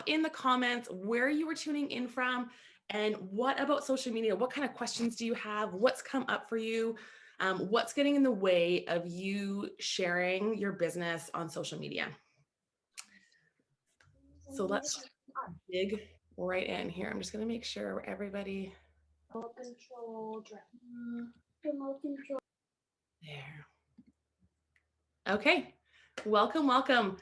in the comments where you were tuning in from and what about social media? What kind of questions do you have? What's come up for you? What's getting in the way of you sharing your business on social media? So let's dig right in here. I'm just going to make sure everybody. There. Okay. Welcome, welcome.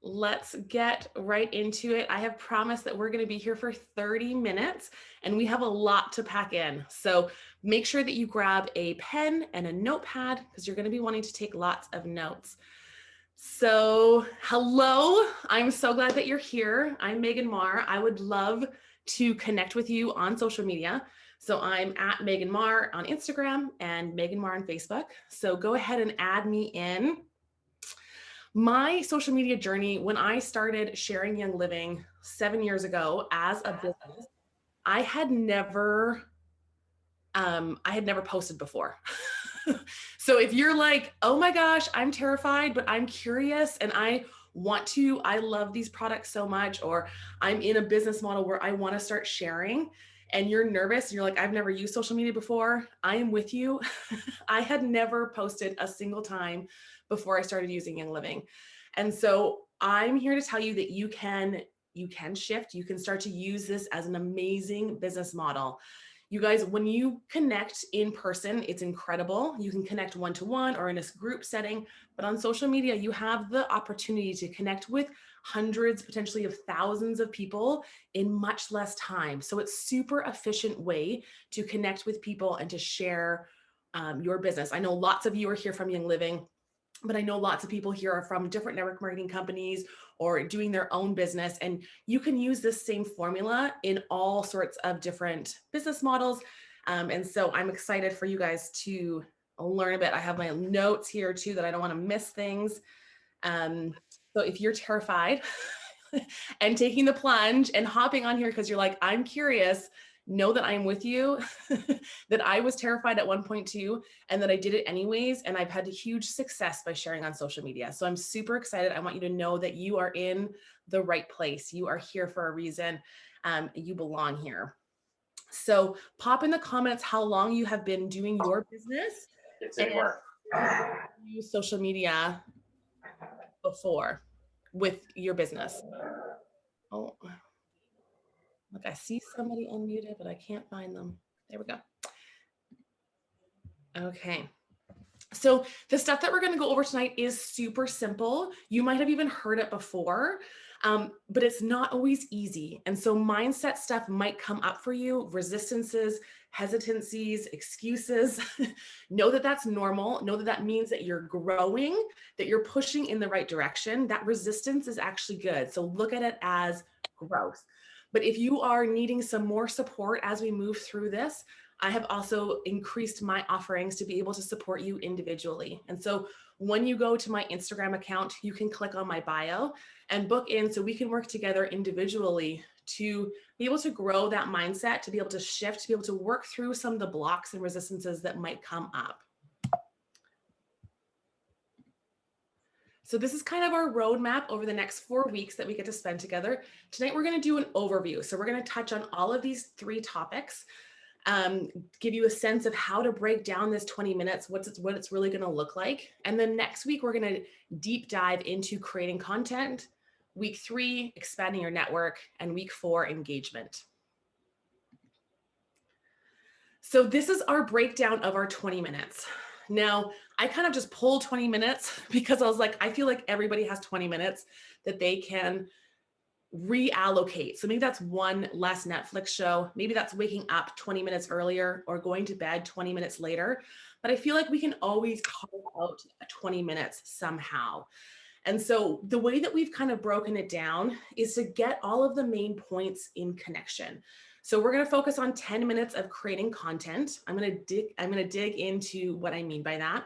Let's get right into it. I have promised that we're going to be here for 30 minutes and we have a lot to pack in. So make sure that you grab a pen and a notepad because you're going to be wanting to take lots of notes. So hello, I'm so glad that you're here. I'm Megan Marr. I would love to connect with you on social media. So I'm at Megan Marr on Instagram and Megan Marr on Facebook. So go ahead and add me in. My social media journey, when I started sharing Young Living 7 years ago as a business, I had never posted before. So if you're like, oh my gosh, I'm terrified, but I'm curious and I love these products so much, or I'm in a business model where I want to start sharing and you're nervous and you're like, I've never used social media before, I am with you. I had never posted a single time before I started using Young Living. And so I'm here to tell you that you can shift, you can start to use this as an amazing business model. You guys, when you connect in person, it's incredible. You can connect one-to-one or in a group setting, but on social media, you have the opportunity to connect with hundreds, potentially of thousands of people in much less time. So it's super efficient way to connect with people and to share your business. I know lots of you are here from Young Living, but I know lots of people here are from different network marketing companies or doing their own business. And you can use this same formula in all sorts of different business models. And so I'm excited for you guys to learn a bit. I have my notes here too, that I don't want to miss things. So if you're terrified and taking the plunge and hopping on here because you're like, I'm curious, know that I'm with you, that I was terrified at one point too, and that I did it anyways. And I've had a huge success by sharing on social media. So I'm super excited. I want you to know that you are in the right place. You are here for a reason. You belong here. So pop in the comments how long you have been doing your business and use social media before with your business. Oh, look, I see somebody unmuted, but I can't find them. There we go. Okay. So the stuff that we're going to go over tonight is super simple. You might have even heard it before, but it's not always easy. And so mindset stuff might come up for you, resistances, hesitancies, excuses. Know that that's normal. Know that that means that you're growing, that you're pushing in the right direction. That resistance is actually good. So look at it as growth. But if you are needing some more support as we move through this, I have also increased my offerings to be able to support you individually. And so when you go to my Instagram account, you can click on my bio and book in so we can work together individually to be able to grow that mindset, to be able to shift, to be able to work through some of the blocks and resistances that might come up. So this is kind of our roadmap over the next 4 weeks that we get to spend together. Tonight, we're going to do an overview. So we're going to touch on all of these 3 topics. Give you a sense of how to break down this 20 minutes, what it's really going to look like. And then next week, we're going to deep dive into creating content. Week 3, expanding your network, and week 4, engagement. So this is our breakdown of our 20 minutes. Now, I kind of just pulled 20 minutes because I was like, I feel like everybody has 20 minutes that they can reallocate. So maybe that's one less Netflix show. Maybe that's waking up 20 minutes earlier or going to bed 20 minutes later. But I feel like we can always carve out 20 minutes somehow. And so the way that we've kind of broken it down is to get all of the main points in connection. So we're going to focus on 10 minutes of creating content. I'm going to dig into what I mean by that.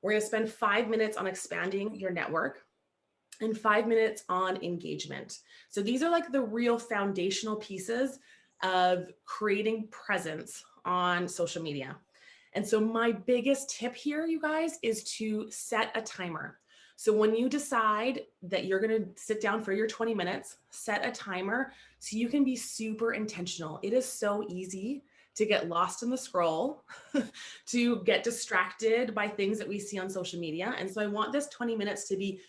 We're going to spend 5 minutes on expanding your network and 5 minutes on engagement. So these are like the real foundational pieces of creating presence on social media. And so my biggest tip here, you guys, is to set a timer. So when you decide that you're going to sit down for your 20 minutes, set a timer so you can be super intentional. It is so easy to get lost in the scroll, to get distracted by things that we see on social media. And so I want this 20 minutes to be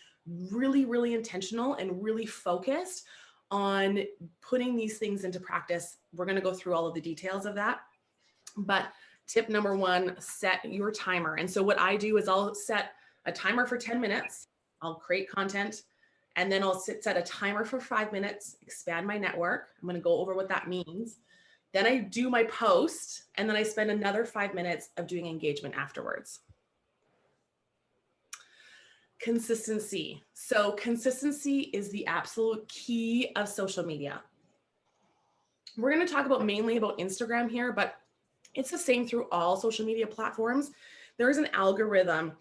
really, really intentional and really focused on putting these things into practice. We're going to go through all of the details of that. But tip number one, set your timer. And so what I do is I'll set a timer for 10 minutes. I'll create content, and then I'll set a timer for 5 minutes, expand my network. I'm going to go over what that means. Then I do my post, and then I spend another 5 minutes of doing engagement afterwards. Consistency. So consistency is the absolute key of social media. We're going to talk about mainly about Instagram here, but it's the same through all social media platforms. There is an algorithm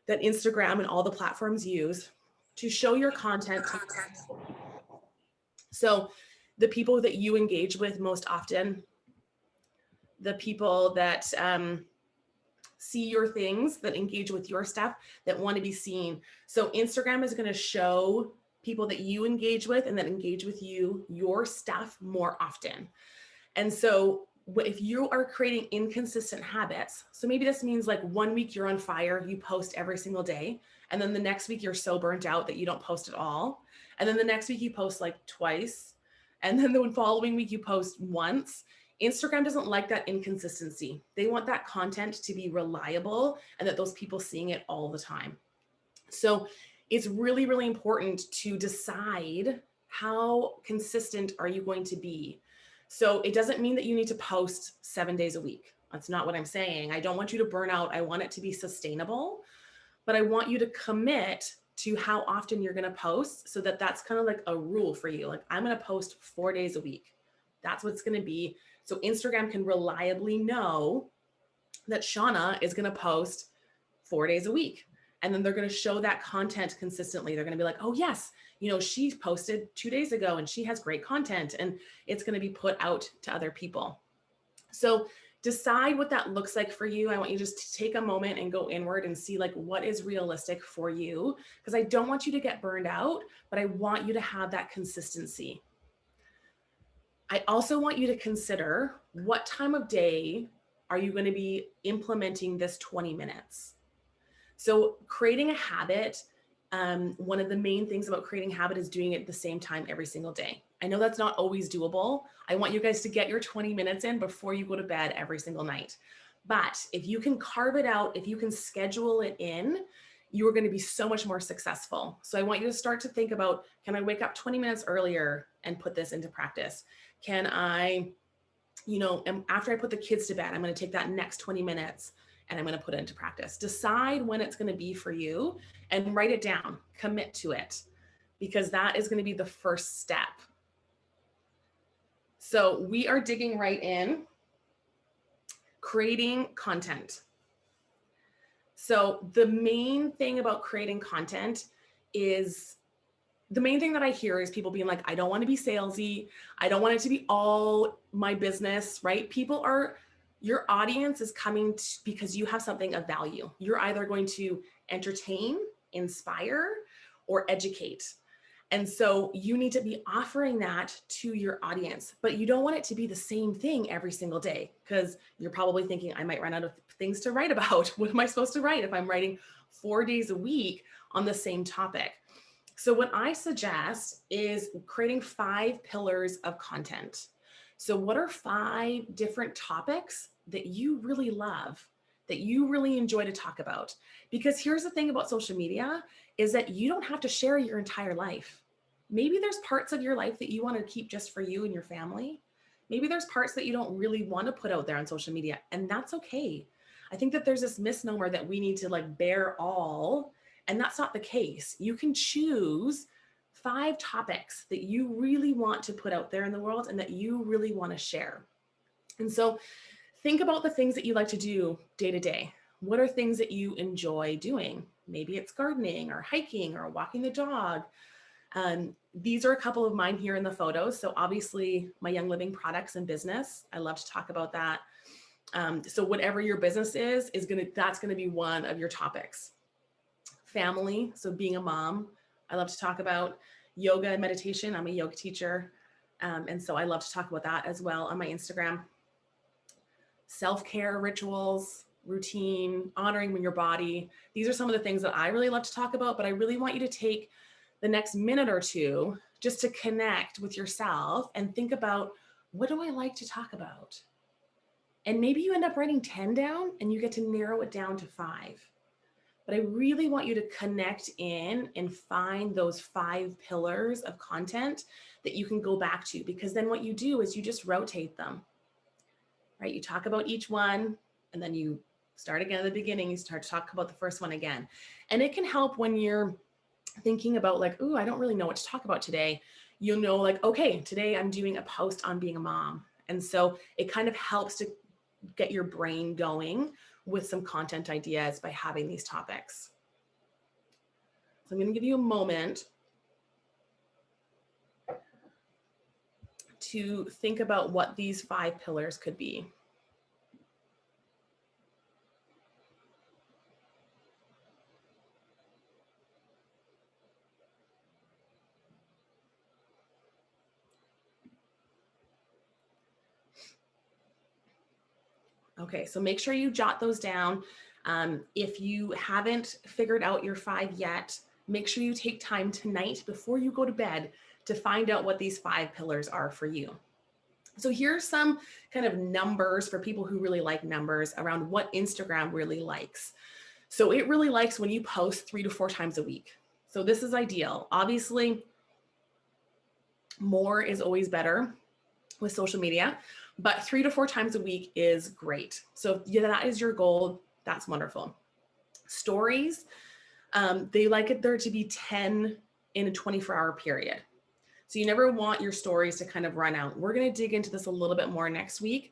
that Instagram and all the platforms use to show your content. So the people that you engage with most often, the people that see your things, that engage with your stuff, that want to be seen. So Instagram is going to show people that you engage with and that engage with you, your stuff more often. And so if you are creating inconsistent habits, so maybe this means like 1 week you're on fire, you post every single day. And then the next week you're so burnt out that you don't post at all. And then the next week you post like twice. And then the following week you post once. Instagram doesn't like that inconsistency. They want that content to be reliable and that those people seeing it all the time. So it's really, really important to decide how consistent are you going to be. So it doesn't mean that you need to post 7 days a week. That's not what I'm saying. I don't want you to burn out. I want it to be sustainable, but I want you to commit to how often you're going to post so that that's kind of like a rule for you. Like I'm going to post 4 days a week. That's what's going to be. So Instagram can reliably know that Shauna is going to post 4 days a week. And then they're going to show that content consistently. They're going to be like, oh yes, you know, she posted 2 days ago and she has great content, and it's going to be put out to other people. So decide what that looks like for you. I want you just to take a moment and go inward and see like what is realistic for you, because I don't want you to get burned out, but I want you to have that consistency. I also want you to consider what time of day are you going to be implementing this 20 minutes. So creating a habit, one of the main things about creating habit is doing it at the same time every single day. I know that's not always doable. I want you guys to get your 20 minutes in before you go to bed every single night. But if you can carve it out, if you can schedule it in, you're going to be so much more successful. So I want you to start to think about, can I wake up 20 minutes earlier and put this into practice? Can I, you know, after I put the kids to bed, I'm going to take that next 20 minutes and I'm going to put it into practice. Decide when it's going to be for you and write it down. Commit to it, because that is going to be the first step. So we are digging right in, creating content. So the main thing about creating content is, the main thing that I hear is people being like, I don't want to be salesy. I don't want it to be all my business, right? Your audience is coming because you have something of value. You're either going to entertain, inspire, or educate. And so you need to be offering that to your audience, but you don't want it to be the same thing every single day, because you're probably thinking, I might run out of things to write about. What am I supposed to write if I'm writing 4 days a week on the same topic? So what I suggest is creating 5 pillars of content. So what are 5 different topics that you really love, that you really enjoy to talk about? Because here's the thing about social media is that you don't have to share your entire life. Maybe there's parts of your life that you want to keep just for you and your family. Maybe there's parts that you don't really want to put out there on social media, and that's okay. I think that there's this misnomer that we need to like bear all, and that's not the case. You can choose 5 topics that you really want to put out there in the world and that you really want to share. And so think about the things that you like to do day to day. What are things that you enjoy doing? Maybe it's gardening or hiking or walking the dog. These are a couple of mine here in the photos. So obviously my Young Living products and business, I love to talk about that. So whatever your business is that's going to be one of your topics. family. So being a mom, I love to talk about yoga and meditation. I'm a yoga teacher. And so I love to talk about that as well on my Instagram. Self-care rituals, routine, honoring your body. These are some of the things that I really love to talk about, but I really want you to take the next minute or two just to connect with yourself and think about, what do I like to talk about? And maybe you end up writing 10 down and you get to narrow it down to 5. But I really want you to connect in and find those 5 pillars of content that you can go back to, because then what you do is you just rotate them, right? You talk about each one and then you start again at the beginning, you start to talk about the first one again. And it can help when you're thinking about like, ooh, I don't really know what to talk about today. You'll know like, okay, today I'm doing a post on being a mom. And so it kind of helps to get your brain going with some content ideas by having these topics. So I'm going to give you a moment to think about what these 5 pillars could be. Okay, so make sure you jot those down. If you haven't figured out your 5 yet, make sure you take time tonight before you go to bed to find out what these 5 pillars are for you. So here's some kind of numbers for people who really like numbers around what Instagram really likes. So it really likes when you post 3 to 4 times a week. So this is ideal. Obviously, more is always better with social media, but 3 to 4 times a week is great. So if that is your goal, that's wonderful. Stories, they like it there to be 10 in a 24-hour period. So you never want your stories to kind of run out. We're going to dig into this a little bit more next week,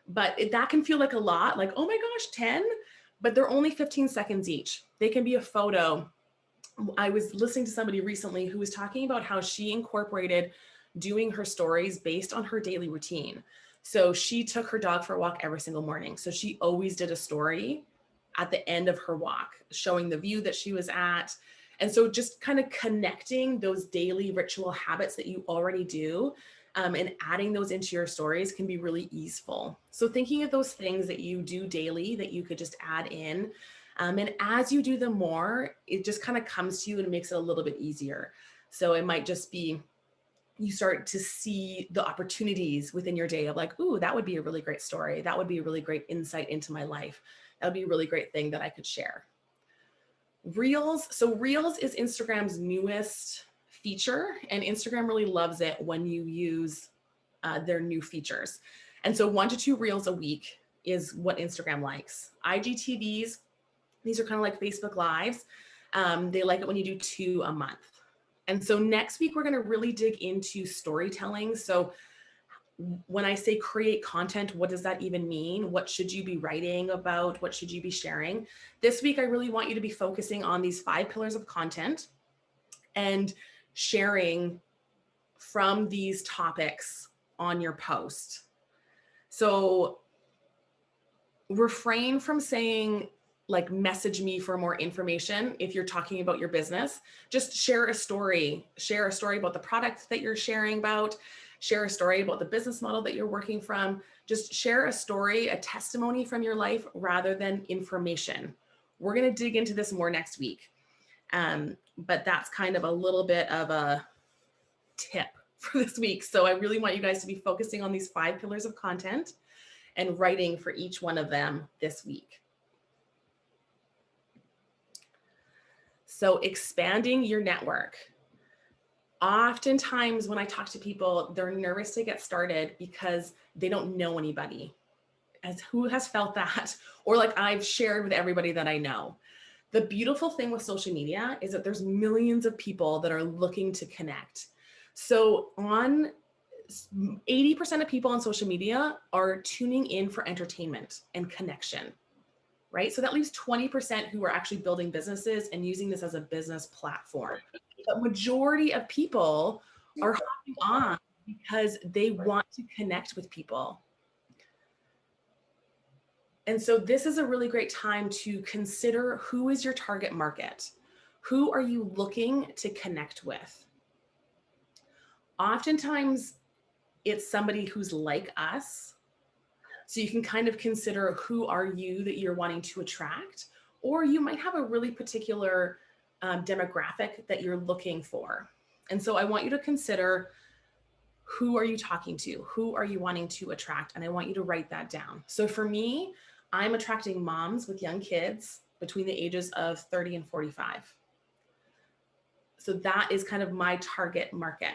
but that can feel like a lot, like, oh my gosh, 10, but they're only 15 seconds each. They can be a photo. I was listening to somebody recently who was talking about how she incorporated doing her stories based on her daily routine. So she took her dog for a walk every single morning. So she always did a story at the end of her walk, showing the view that she was at. And so just kind of connecting those daily ritual habits that you already do and adding those into your stories can be really easeful. So thinking of those things that you do daily that you could just add in. And as you do them more, it just kind of comes to you and makes it a little bit easier. So it might just be, you start to see the opportunities within your day of like, ooh, that would be a really great story. That would be a really great insight into my life. That would be a really great thing that I could share. Reels. So Reels is Instagram's newest feature, and Instagram really loves it when you use their new features. And so 1 to 2 Reels a week is what Instagram likes. IGTVs, these are kind of like Facebook Lives. They like it when you do 2 a month. And so next week, we're going to really dig into storytelling. So when I say create content, what does that even mean? What should you be writing about? What should you be sharing? This week, I really want you to be focusing on these 5 pillars of content and sharing from these topics on your post. So refrain from saying, like, message me for more information. If you're talking about your business, just share a story about the product that you're sharing about, share a story about the business model that you're working from. Just share a story, a testimony from your life rather than information. We're going to dig into this more next week. But that's kind of a little bit of a tip for this week. So I really want you guys to be focusing on these 5 pillars of content and writing for each one of them this week. So expanding your network. Oftentimes when I talk to people, they're nervous to get started because they don't know anybody. As who has felt that? Or like I've shared with everybody that I know. The beautiful thing with social media is that there's millions of people that are looking to connect. So 80% of people on social media are tuning in for entertainment and connection. Right? So that leaves 20% who are actually building businesses and using this as a business platform. The majority of people are hopping on because they want to connect with people. And so this is a really great time to consider, who is your target market? Who are you looking to connect with? Oftentimes, it's somebody who's like us. So you can kind of consider who are you that you're wanting to attract, or you might have a really particular demographic that you're looking for. And so I want you to consider, who are you talking to? Who are you wanting to attract? And I want you to write that down. So for me, I'm attracting moms with young kids between the ages of 30 and 45. So that is kind of my target market.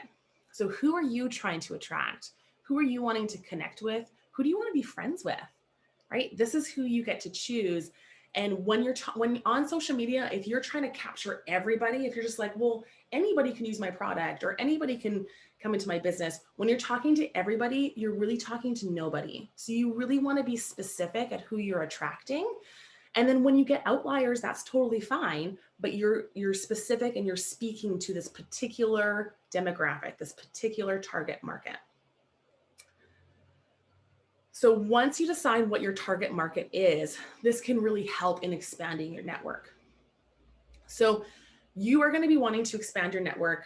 So who are you trying to attract? Who are you wanting to connect with? Who do you want to be friends with? Right? This is who you get to choose. And when you're when on social media, if you're trying to capture everybody, if you're just like, well, anybody can use my product or anybody can come into my business, when you're talking to everybody, you're really talking to nobody. So you really want to be specific at who you're attracting. And then when you get outliers, that's totally fine, but you're specific and you're speaking to this particular demographic, this particular target market. So once you decide what your target market is, this can really help in expanding your network. So you are going to be wanting to expand your network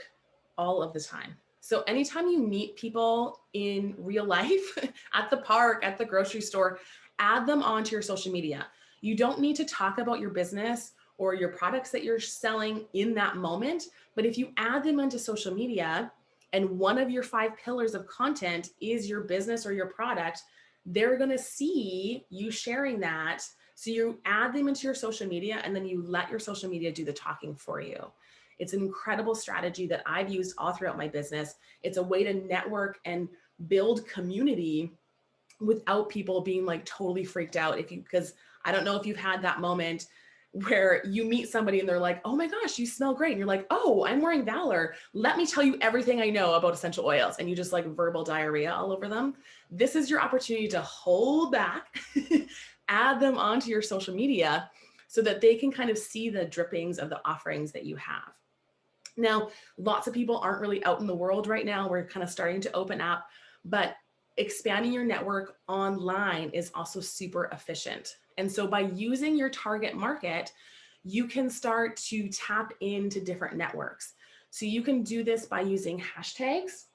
all of the time. So anytime you meet people in real life, at the park, at the grocery store, add them onto your social media. You don't need to talk about your business or your products that you're selling in that moment, but if you add them into social media and one of your 5 pillars of content is your business or your product, they're going to see you sharing that. So you add them into your social media and then you let your social media do the talking for you. It's an incredible strategy that I've used all throughout my business. It's a way to network and build community without people being like totally freaked out. Because I don't know if you've had that moment where you meet somebody and they're like, oh my gosh, you smell great. And you're like, oh, I'm wearing Valor. Let me tell you everything I know about essential oils. And you just like verbal diarrhea all over them. This is your opportunity to hold back, add them onto your social media so that they can kind of see the drippings of the offerings that you have. Now, lots of people aren't really out in the world right now. We're kind of starting to open up, but expanding your network online is also super efficient. And so by using your target market, you can start to tap into different networks. So you can do this by using hashtags.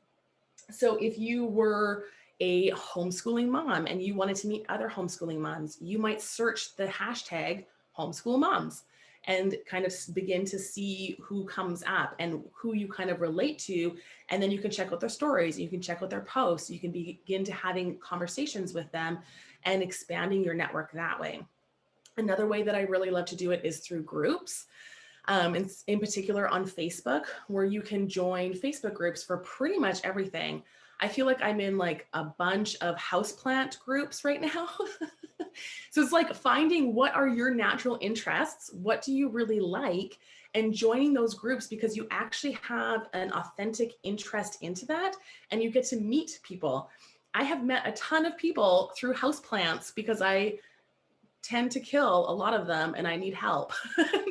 So if you were a homeschooling mom and you wanted to meet other homeschooling moms, you might search the hashtag homeschool moms and kind of begin to see who comes up and who you kind of relate to. And then you can check out their stories, you can check out their posts, you can begin to having conversations with them and expanding your network that way. Another way that I really love to do it is through groups. In particular on Facebook, where you can join Facebook groups for pretty much everything. I feel like I'm in like a bunch of houseplant groups right now. So it's like finding what are your natural interests, what do you really like, and joining those groups because you actually have an authentic interest into that and you get to meet people. I have met a ton of people through houseplants because I tend to kill a lot of them and I need help.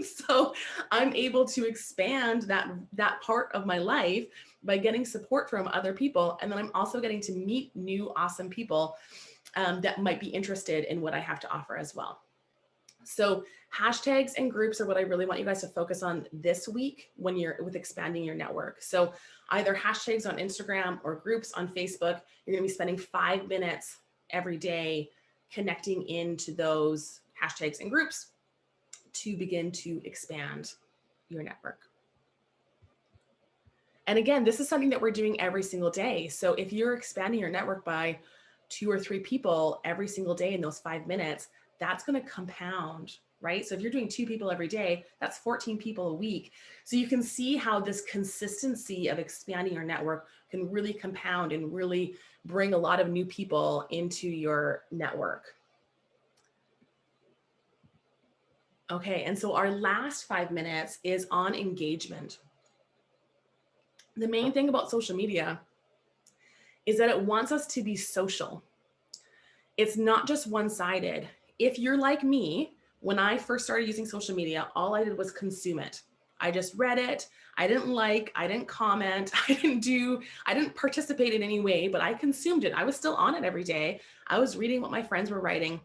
So I'm able to expand that part of my life by getting support from other people. And then I'm also getting to meet new awesome people that might be interested in what I have to offer as well. So hashtags and groups are what I really want you guys to focus on this week when you're with expanding your network. So either hashtags on Instagram or groups on Facebook. You're going to be spending 5 minutes every day connecting into those hashtags and groups to begin to expand your network. And again, this is something that we're doing every single day. So if you're expanding your network by 2 or 3 people every single day in those 5 minutes, that's going to compound, right? So if you're doing 2 people every day, that's 14 people a week. So you can see how this consistency of expanding your network can really compound and really bring a lot of new people into your network. Okay, and so our last 5 minutes is on engagement. The main thing about social media is that it wants us to be social. It's not just one-sided. If you're like me, when I first started using social media, all I did was consume it. I just read it. I didn't like, I didn't comment, I didn't participate in any way, but I consumed it. I was still on it every day. I was reading what my friends were writing,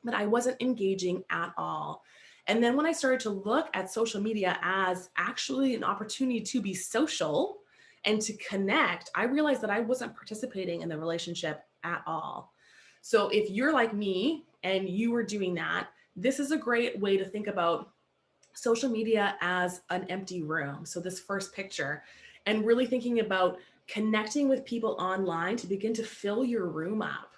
but I wasn't engaging at all. And then when I started to look at social media as actually an opportunity to be social and to connect, I realized that I wasn't participating in the relationship at all. So if you're like me and you were doing that, this is a great way to think about social media as an empty room. So this first picture, and really thinking about connecting with people online to begin to fill your room up,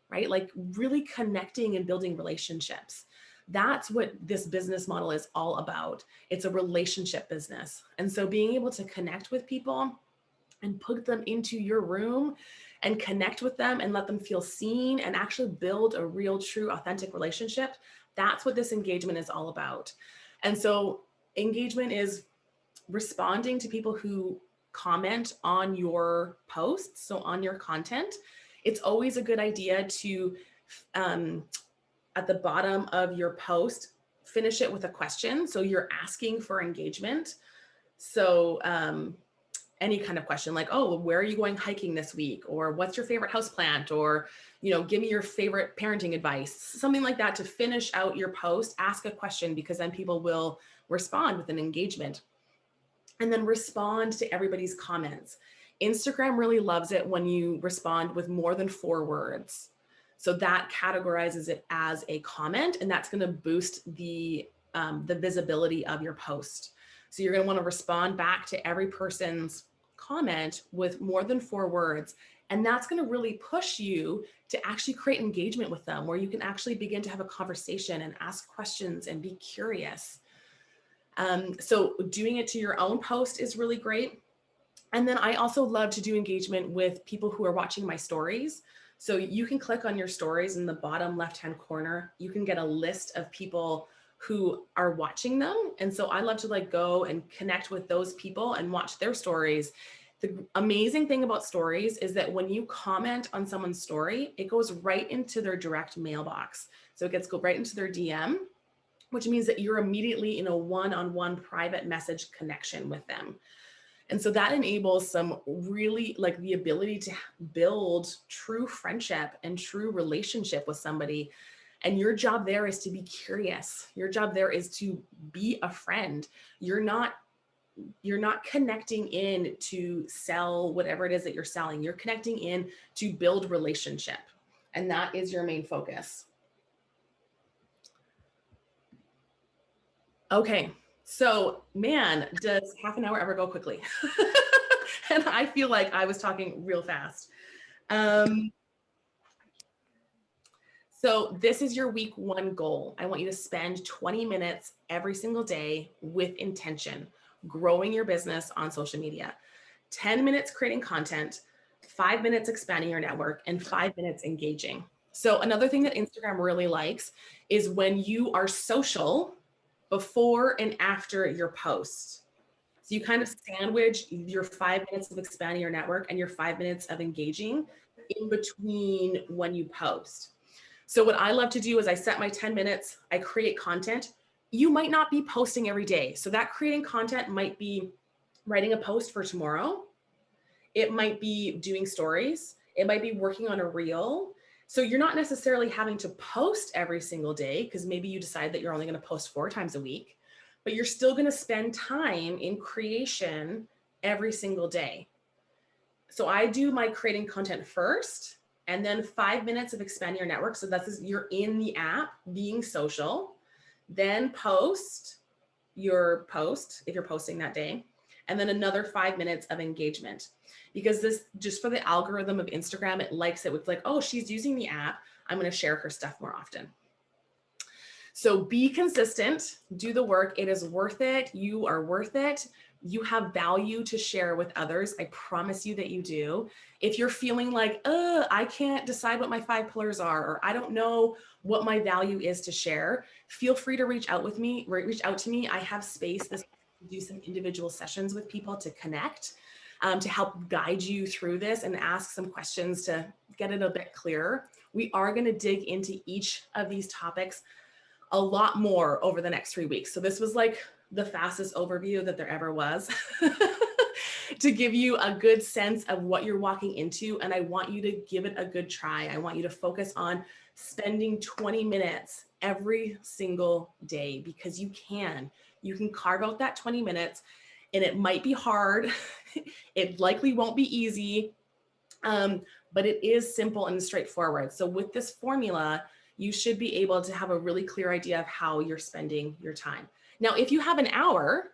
right? Like really connecting and building relationships. That's what this business model is all about. It's a relationship business. And so being able to connect with people and put them into your room and connect with them and let them feel seen and actually build a real, true, authentic relationship, that's what this engagement is all about. And so engagement is responding to people who comment on your posts, so on your content. It's always a good idea to, at the bottom of your post, finish it with a question. So you're asking for engagement. So any kind of question like, oh, where are you going hiking this week? Or what's your favorite houseplant? Or, give me your favorite parenting advice, something like that, to finish out your post. Ask a question, because then people will respond with an engagement. And then respond to everybody's comments. Instagram really loves it when you respond with more than 4 words. So that categorizes it as a comment, and that's going to boost the visibility of your post. So you're going to want to respond back to every person's comment with more than 4 words. And that's going to really push you to actually create engagement with them, where you can actually begin to have a conversation and ask questions and be curious. So doing it to your own post is really great. And then I also love to do engagement with people who are watching my stories. So you can click on your stories in the bottom left-hand corner. You can get a list of people who are watching them. And so I love to go and connect with those people and watch their stories. The amazing thing about stories is that when you comment on someone's story, it goes right into their direct mailbox. So it gets go right into their DM, which means that you're immediately in a one-on-one private message connection with them. And so that enables some really the ability to build true friendship and true relationship with somebody. And your job there is to be curious. Your job there is to be a friend. You're not connecting in to sell whatever it is that you're selling. You're connecting in to build relationship. And that is your main focus. Okay, so man, does half an hour ever go quickly? And I feel like I was talking real fast. So this is your week 1 goal. I want you to spend 20 minutes every single day with intention, growing your business on social media. 10 minutes creating content, 5 minutes expanding your network, and 5 minutes engaging. So another thing that Instagram really likes is when you are social before and after your post. So you kind of sandwich your 5 minutes of expanding your network and your 5 minutes of engaging in between when you post. So what I love to do is I set my 10 minutes, I create content. You might not be posting every day. So that creating content might be writing a post for tomorrow. It might be doing stories. It might be working on a reel. So you're not necessarily having to post every single day, because maybe you decide that you're only going to post 4 times a week, but you're still going to spend time in creation every single day. So I do my creating content first, and then 5 minutes of expanding your network. So that's you're in the app being social, then post your post if you're posting that day, and then another 5 minutes of engagement. Because this, just for the algorithm of Instagram, it likes it with oh, she's using the app, I'm going to share her stuff more often. So be consistent, do the work. It is worth it. You are worth it. You have value to share with others. I promise you that you do. If you're feeling like, I can't decide what my 5 pillars are, or I don't know what my value is to share, feel free to reach out to me. I have space to do some individual sessions with people to connect, to help guide you through this and ask some questions to get it a bit clearer. We are going to dig into each of these topics a lot more over the next 3 weeks. So this was the fastest overview that there ever was. to give you a good sense of what you're walking into. And I want you to give it a good try. I want you to focus on spending 20 minutes every single day, because you can carve out that 20 minutes, and it might be hard. It likely won't be easy, but it is simple and straightforward. So with this formula, you should be able to have a really clear idea of how you're spending your time. Now, if you have an hour,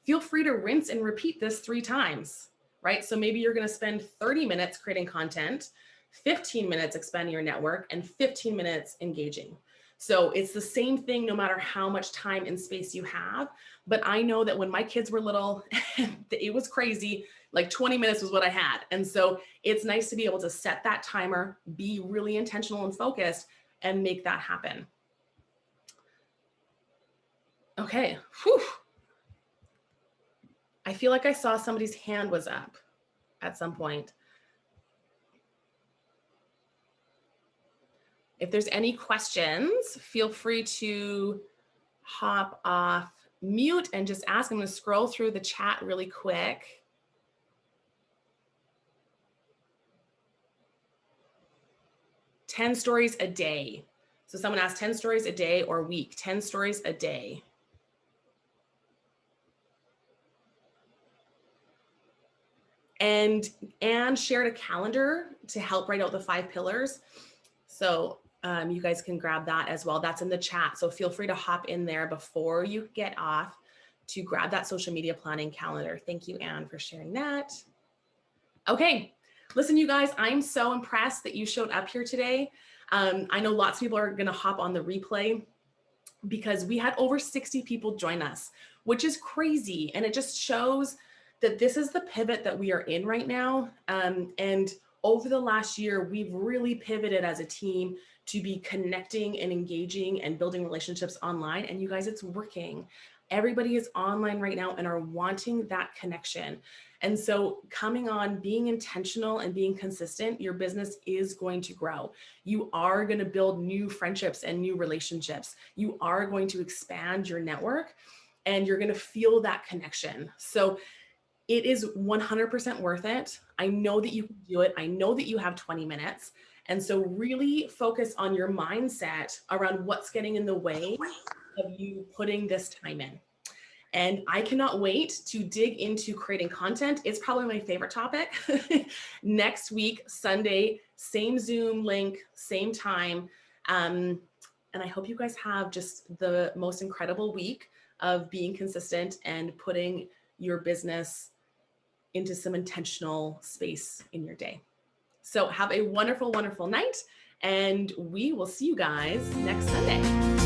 feel free to rinse and repeat this 3 times, right? So maybe you're going to spend 30 minutes creating content, 15 minutes expanding your network, and 15 minutes engaging. So it's the same thing no matter how much time and space you have. But I know that when my kids were little, it was crazy. Like 20 minutes was what I had. And so it's nice to be able to set that timer, be really intentional and focused, and make that happen. Okay. Whew. I feel like I saw somebody's hand was up at some point. If there's any questions, feel free to hop off mute and just ask. I'm going to scroll through the chat really quick. "10 stories a day." So someone asked 10 stories a day or week. 10 stories a day. And Anne shared a calendar to help write out the 5 pillars. So you guys can grab that as well. That's in the chat. So feel free to hop in there before you get off to grab that social media planning calendar. Thank you, Anne, for sharing that. Okay, listen, you guys, I'm so impressed that you showed up here today. I know lots of people are going to hop on the replay because we had over 60 people join us, which is crazy. And it just shows that this is the pivot that we are in right now. And over the last year, we've really pivoted as a team to be connecting and engaging and building relationships online. And you guys, it's working. Everybody is online right now and are wanting that connection. And so coming on, being intentional and being consistent, your business is going to grow. You are going to build new friendships and new relationships. You are going to expand your network and you're going to feel that connection. So it is 100% worth it. I know that you can do it. I know that you have 20 minutes. And so really focus on your mindset around what's getting in the way of you putting this time in. And I cannot wait to dig into creating content. It's probably my favorite topic. Next week, Sunday, same Zoom link, same time. And I hope you guys have just the most incredible week of being consistent and putting your business into some intentional space in your day. So have a wonderful, wonderful night, and we will see you guys next Sunday.